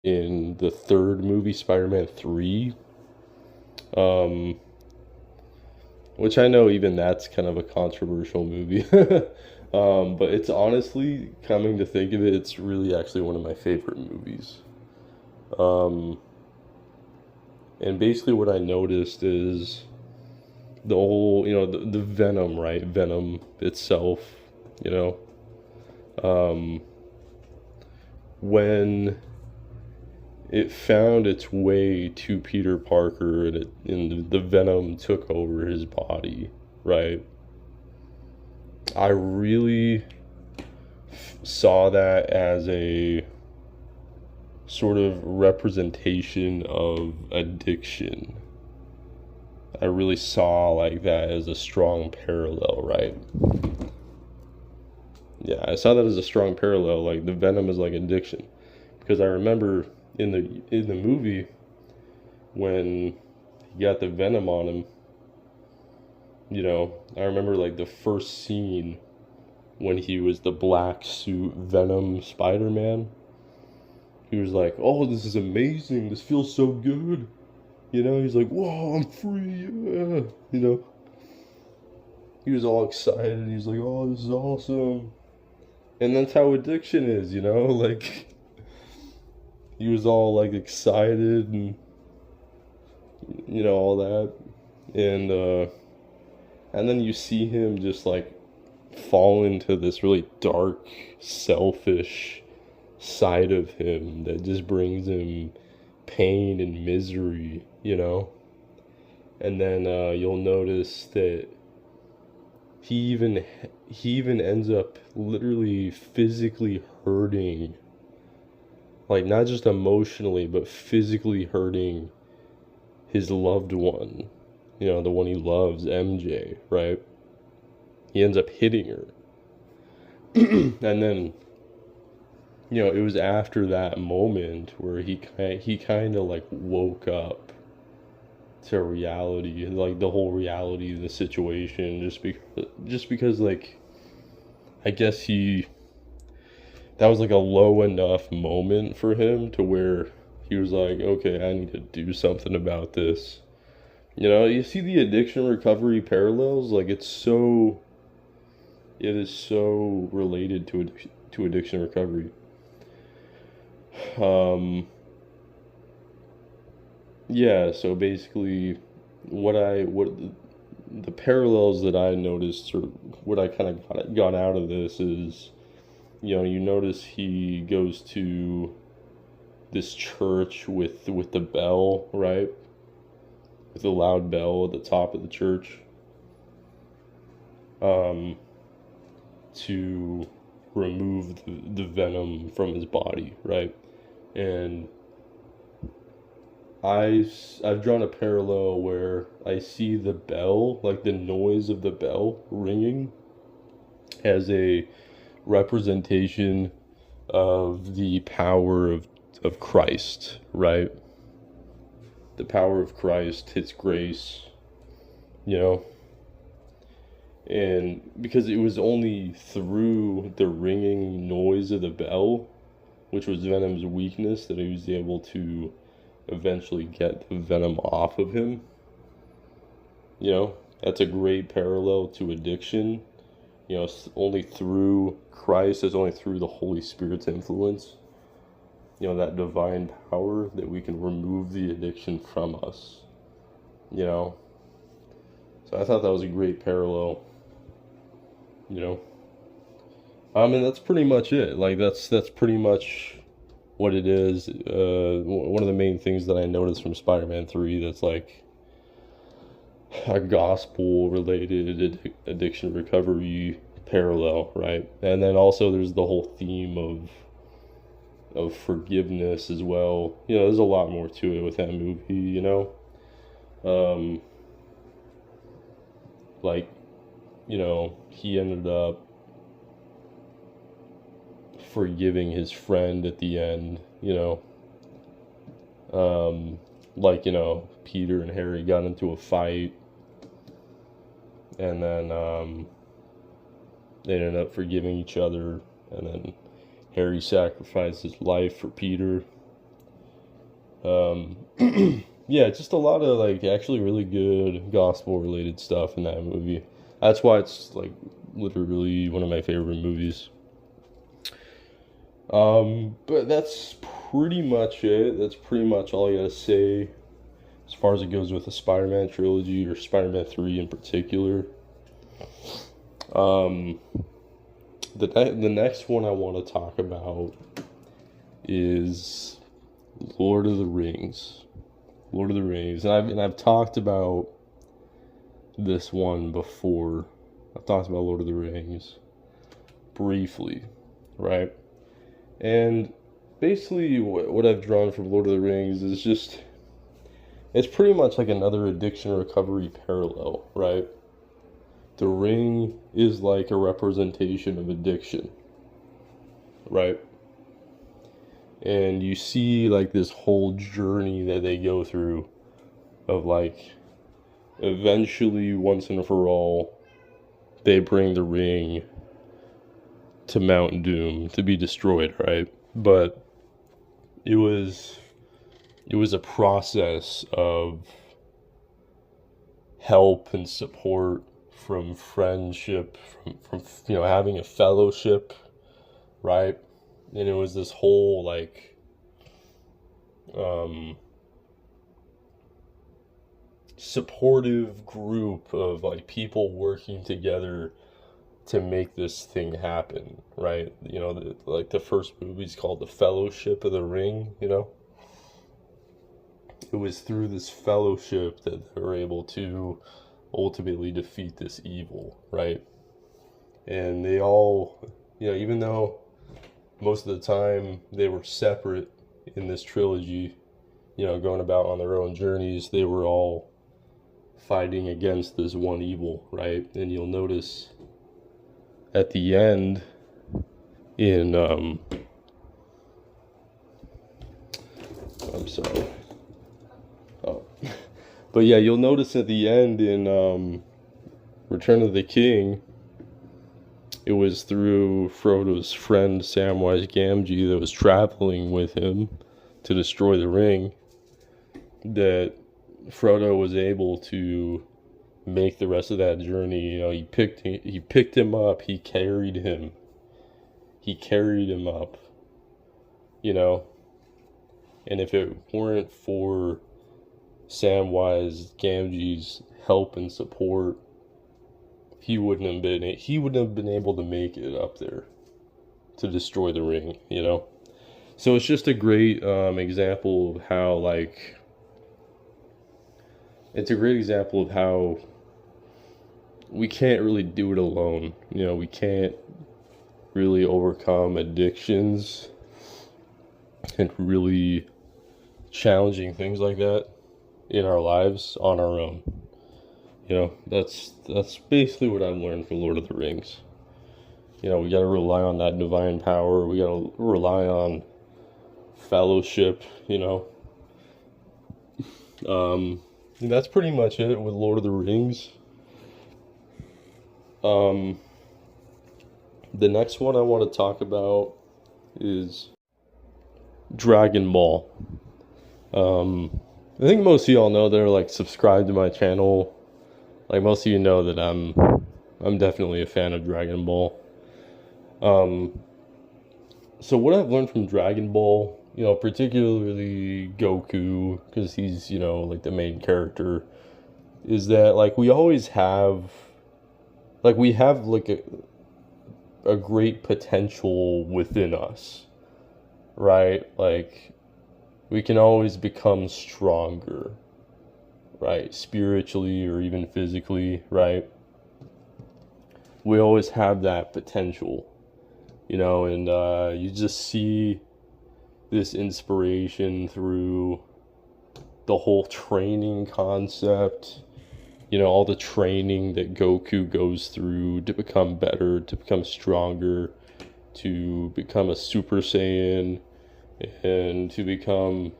in the third movie, Spider-Man 3. Um, which I know even that's kind of a controversial movie. But it's honestly, coming to think of it, it's really actually one of my favorite movies. Um, and basically, what I noticed is the whole, the Venom, right? Venom itself, you know, um, when it found its way to Peter Parker and the Venom took over his body, right? I really saw that as a sort of representation of addiction. I really saw like that as a strong parallel, right? Yeah, I saw that as a strong parallel. Like the venom is like addiction, because I remember in the movie when he got the venom on him. I remember like the first scene when he was the black suit Venom Spider Man. He was like, "Oh, this is amazing. This feels so good." He's like, "Whoa, I'm free!" Yeah. He was all excited. He's like, "Oh, this is awesome." And that's how addiction is, like he was all like excited and all that. And then you see him just like fall into this really dark, selfish side of him that just brings him pain and misery. And then you'll notice that he even he even ends up literally physically hurting, like not just emotionally but physically hurting his loved one, the one he loves, MJ, right? He ends up hitting her. And then it was after that moment where he kind of like woke up to reality, like the whole reality of the situation, just because like I guess that was like a low enough moment for him to where he was like, okay, I need to do something about this. You see the addiction recovery parallels, like it is so related to addiction recovery. Um, yeah, so basically, what the parallels that I noticed, or what I kind of got out of this is, you notice he goes to this church with the bell, right? With the loud bell at the top of the church, um, to remove the venom from his body, right? And I've drawn a parallel where I see the bell, like the noise of the bell ringing, as a representation of the power of Christ, right? The power of Christ, His grace, you know, and because it was only through the ringing noise of the bell, which was Venom's weakness, that he was able to eventually get the venom off of him. That's a great parallel to addiction. It's only through Christ, it's only through the Holy Spirit's influence, that divine power, that we can remove the addiction from us. You know, so I thought that was a great parallel. You know, and that's pretty much it. Like that's pretty much what it is. One of the main things that I noticed from Spider-Man 3 that's like a gospel related addiction recovery parallel, right? And then also there's the whole theme of forgiveness as well. There's a lot more to it with that movie. Um, like he ended up forgiving his friend at the end. Like Peter and Harry got into a fight, and then they ended up forgiving each other, and then Harry sacrificed his life for Peter. Um, yeah, just a lot of like actually really good gospel related stuff in that movie. That's why it's like literally one of my favorite movies. But that's pretty much it. That's pretty much all I gotta say as far as it goes with the Spider-Man trilogy or Spider-Man 3 in particular. Um, the next one I want to talk about is Lord of the Rings. Lord of the Rings, and I've talked about this one before. I've talked about Lord of the Rings briefly, right? And basically, what I've drawn from Lord of the Rings is just it's pretty much like another addiction recovery parallel, right? The ring is like a representation of addiction, right? And you see like this whole journey that they go through of like eventually once and for all they bring the ring to Mount Doom to be destroyed, right? But it was it was a process of help and support from friendship, from having a fellowship, right? And it was this whole like um supportive group of like people working together to make this thing happen, right? Like the first movie's called The Fellowship of the Ring, It was through this fellowship that they were able to ultimately defeat this evil, right? And they all, even though most of the time they were separate in this trilogy, going about on their own journeys, they were all fighting against this one evil, right? And you'll notice at the end in I'm sorry. Oh. But yeah, you'll notice at the end in Return of the King, it was through Frodo's friend Samwise Gamgee that was traveling with him to destroy the ring that Frodo was able to make the rest of that journey. He picked him up, he carried him. He carried him up, you know. And if it weren't for Samwise Gamgee's help and support, he wouldn't have been able to make it up there to destroy the ring. So it's just a great example of how it's a great example of how we can't really do it alone. We can't really overcome addictions and really challenging things like that in our lives on our own. That's basically what I've learned from Lord of the Rings. We got to rely on that divine power. We got to rely on fellowship. And that's pretty much it with Lord of the Rings. The next one I want to talk about is Dragon Ball. I think most of y'all know that are subscribed to my channel. Most of you know that I'm definitely a fan of Dragon Ball. So what I've learned from Dragon Ball, particularly Goku, because he's, the main character, is that, we always have, we have, a great potential within us, right? We can always become stronger, right? Spiritually or even physically, right? We always have that potential, and you just see this inspiration through the whole training concept, all the training that Goku goes through to become better, to become stronger, to become a Super Saiyan, and to become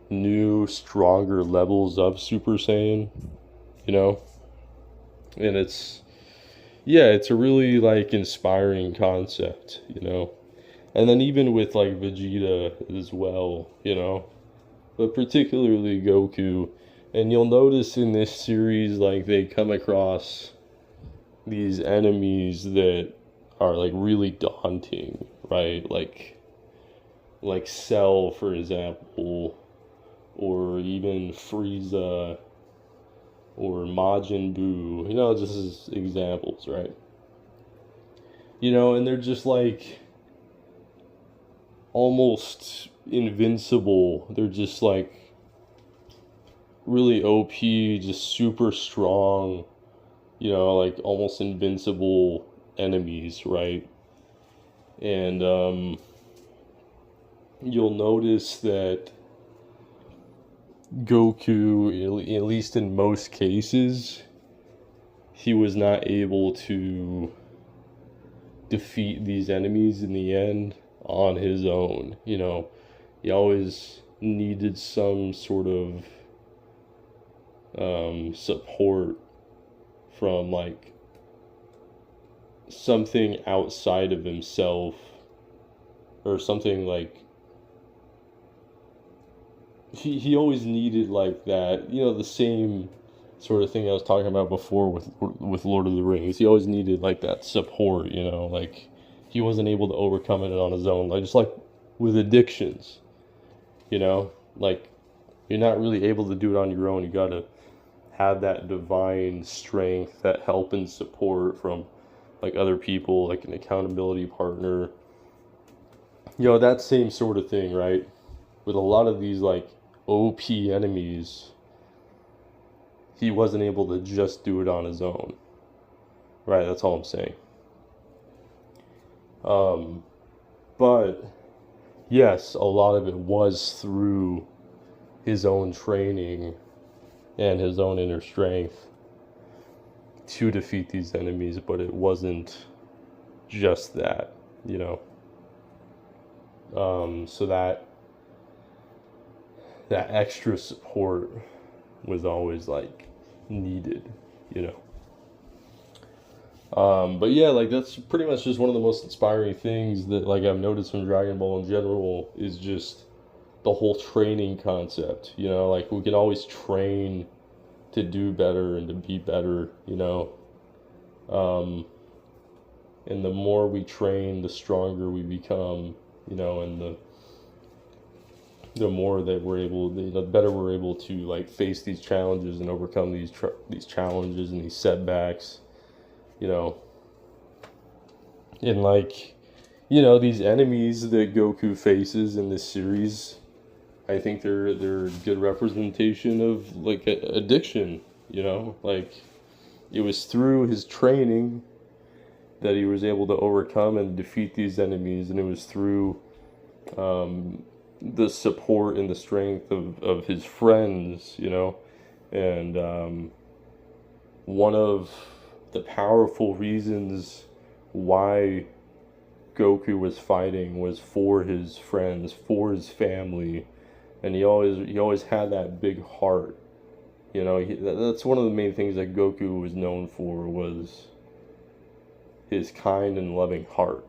new, stronger levels of Super Saiyan, and it's a really inspiring concept, and then even with Vegeta as well, but particularly Goku. And you'll notice in this series, like, they come across these enemies that are, like, really daunting, right? Like Cell, for example, or even Frieza, or Majin Buu, just as examples, right? And they're just like almost invincible. They're just like really OP, just super strong, like almost invincible enemies, right? And you'll notice that Goku, at least in most cases, he was not able to defeat these enemies in the end on his own. He always needed some sort of support from like something outside of himself, or something like he always needed like that, the same sort of thing I was talking about before with Lord of the Rings. He always needed like that support, like he wasn't able to overcome it on his own. Like just like with addictions, like you're not really able to do it on your own. You gotta have that divine strength, that help and support from like other people, like an accountability partner. That same sort of thing, right? With a lot of these like OP enemies, he wasn't able to just do it on his own. Right, that's all I'm saying. But yes, a lot of it was through his own training and his own inner strength to defeat these enemies, but it wasn't just that, so that extra support was always like needed, but yeah, like that's pretty much just one of the most inspiring things that like I've noticed from Dragon Ball in general, is just the whole training concept. Like we can always train to do better and to be better, and the more we train, the stronger we become, and the more that we're able, the better we're able to like face these challenges and overcome these challenges and these setbacks, and like, these enemies that Goku faces in this series, I think they're a good representation of like addiction, like it was through his training that he was able to overcome and defeat these enemies, and it was through the support and the strength of his friends, and one of the powerful reasons why Goku was fighting was for his friends, for his family, and he always had that big heart. That's one of the main things that Goku was known for, was his kind and loving heart.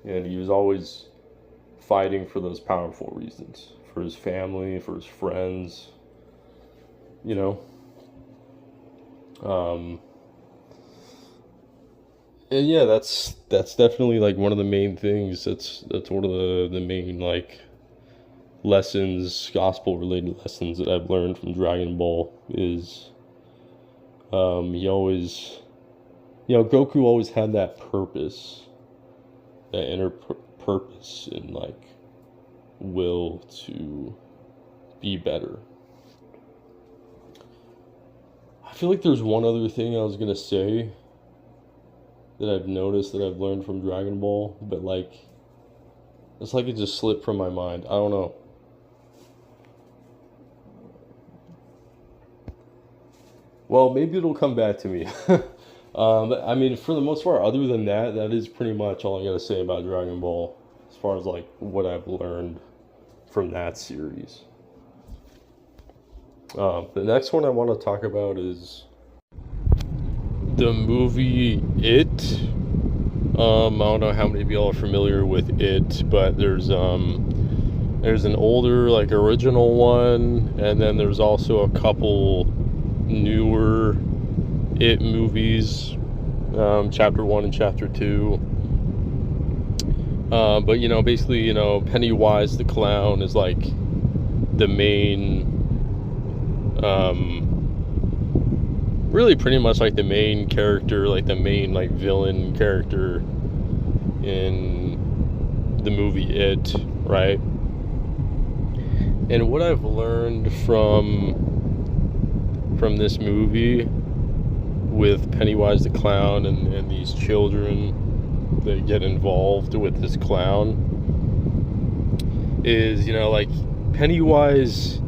And he was always fighting for those powerful reasons, for his family, for his friends, and yeah, that's definitely like one of the main things. That's one of the main like lessons, gospel related lessons that I've learned from Dragon Ball is he always, Goku always had that purpose, that inner purpose and like will to be better. I feel like there's one other thing I was gonna say that I've noticed that I've learned from Dragon Ball, but like it's like it just slipped from my mind. I don't know. Well, maybe it'll come back to me. I mean, for the most part, other than that, that is pretty much all I gotta say about Dragon Ball, as far as like what I've learned from that series. The next one I want to talk about is the movie It. I don't know how many of y'all are familiar with It, but there's There's an older, like, original one, and then there's also a couple newer It movies, chapter 1 and chapter 2. But, you know, basically, you know, Pennywise the clown is, like, the main, really pretty much, like, the main character, like, the main, like, villain character in the movie It, right? And what I've learned from this movie with Pennywise the clown and these children that get involved with this clown is, you know, like, Pennywise,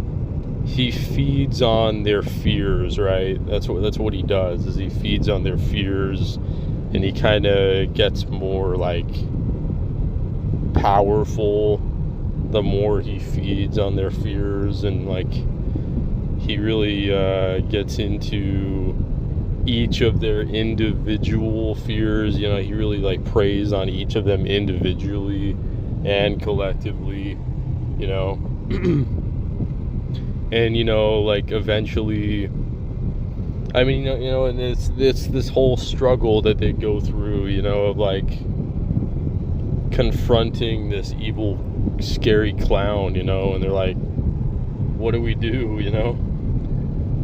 he feeds on their fears, right? That's what he does, is he feeds on their fears, and he kind of gets more, like, powerful the more he feeds on their fears, and, like, he really gets into each of their individual fears. You know, he really, like, preys on each of them individually and collectively, you know. And, you know, like, eventually, I mean, you know, and it's this whole struggle that they go through, you know, of, like, confronting this evil, scary clown, you know, and they're like, what do we do, you know?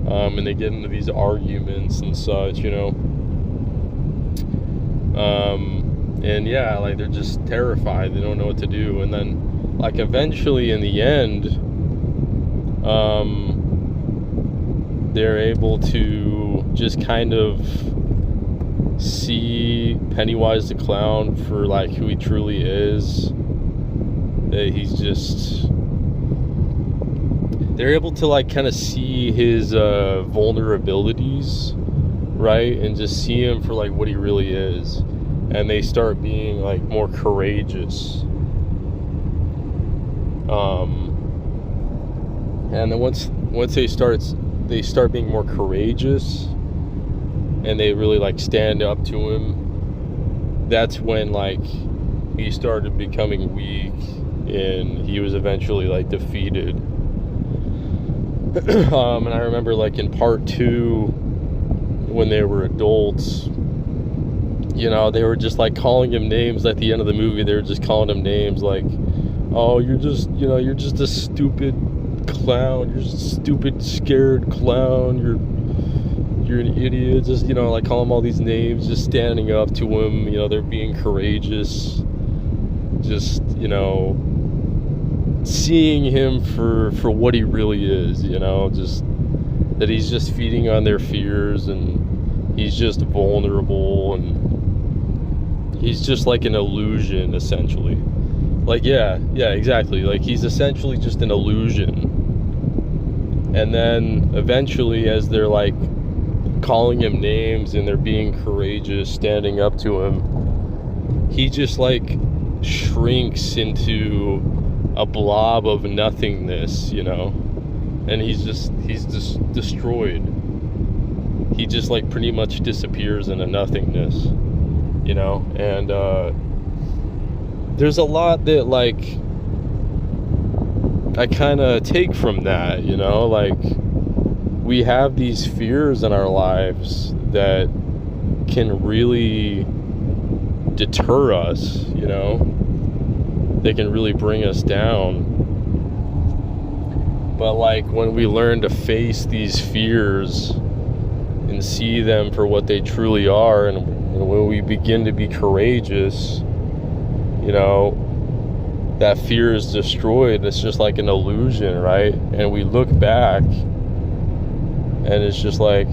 And they get into these arguments and such, you know. And yeah, like, they're just terrified. They don't know what to do. And then, like, eventually in the end, they're able to just kind of see Pennywise the clown for, like, who he truly is. That he's just... They're able to, like, kind of see his vulnerabilities, right? And just see him for, like, what he really is. And they start being, like, more courageous. And then once they start being more courageous, and they really, like, stand up to him, that's when, like, he started becoming weak, and he was eventually, like, defeated. And I remember, like, in part 2, when they were adults, you know, they were just, like, calling him names at the end of the movie. They were just calling him names like, oh, you're just a stupid clown. You're just a stupid, scared clown. You're an idiot. Just, you know, like, call him all these names, just standing up to him. You know, they're being courageous. Just, you know, seeing him for what he really is, you know, just that he's just feeding on their fears, and he's just vulnerable, and he's just like an illusion, essentially. Like, yeah, exactly. Like, he's essentially just an illusion. And then eventually, as they're, like, calling him names and they're being courageous, standing up to him, he just, like, shrinks into a blob of nothingness, you know, and he's just destroyed. He just, like, pretty much disappears into nothingness, you know. And there's a lot that, like, I kind of take from that, you know. Like, we have these fears in our lives that can really deter us, you know. They can really bring us down. But, like, when we learn to face these fears and see them for what they truly are, and when we begin to be courageous, you know, that fear is destroyed. It's just like an illusion, right? And we look back, and it's just like,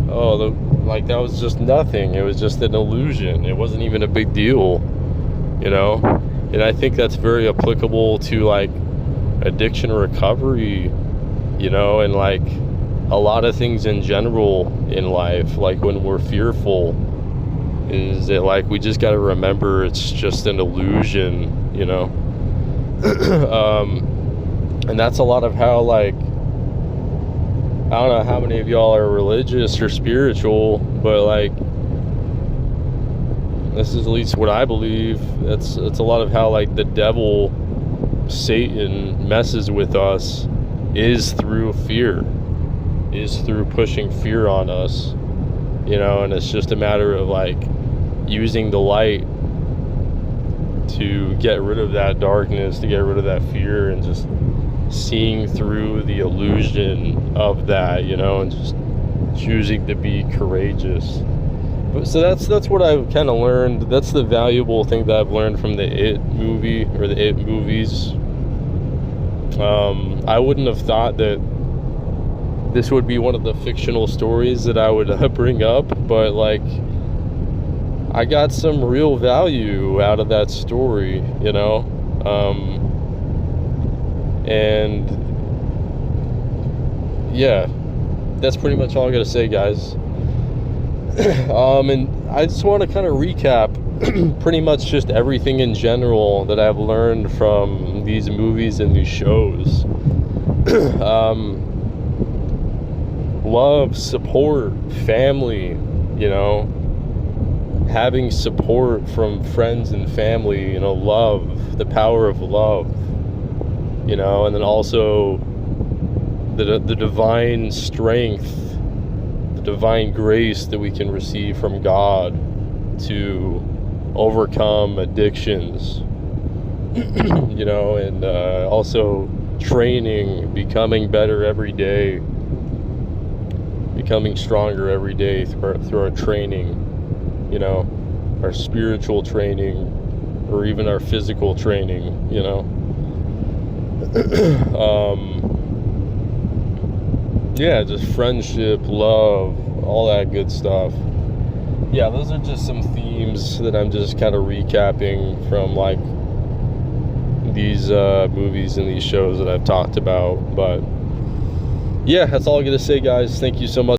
oh, like, that was just nothing. It was just an illusion. It wasn't even a big deal, you know. And I think that's very applicable to, like, addiction recovery, you know, and, like, a lot of things in general in life. Like, when we're fearful, is that, like, we just got to remember it's just an illusion, you know. And that's a lot of how, like, I don't know how many of y'all are religious or spiritual, but, like, this is at least what I believe. It's a lot of how, like, the devil Satan messes with us is through fear, is through pushing fear on us, and it's just a matter of like using the light to get rid of that darkness, to get rid of that fear, and just seeing through the illusion of that, and just choosing to be courageous. So that's what I've kind of learned. That's the valuable thing that I've learned from the It movie, or the It movies. I wouldn't have thought that this would be one of the fictional stories that I would bring up, but like, I got some real value out of that story, and yeah, that's pretty much all I gotta say, guys. And I just want to kind of recap pretty much just everything in general that I've learned from these movies and these shows. Love, support, family, having support from friends and family, love, the power of love, and then also the divine strength, the divine grace that we can receive from God to overcome addictions, and also training, becoming better every day, becoming stronger every day through our training, our spiritual training, or even our physical training, yeah, just friendship, love, all that good stuff. Yeah, those are just some themes that I'm just kind of recapping from like these movies and these shows that I've talked about. But yeah, that's all I'm gonna say, guys. Thank you so much.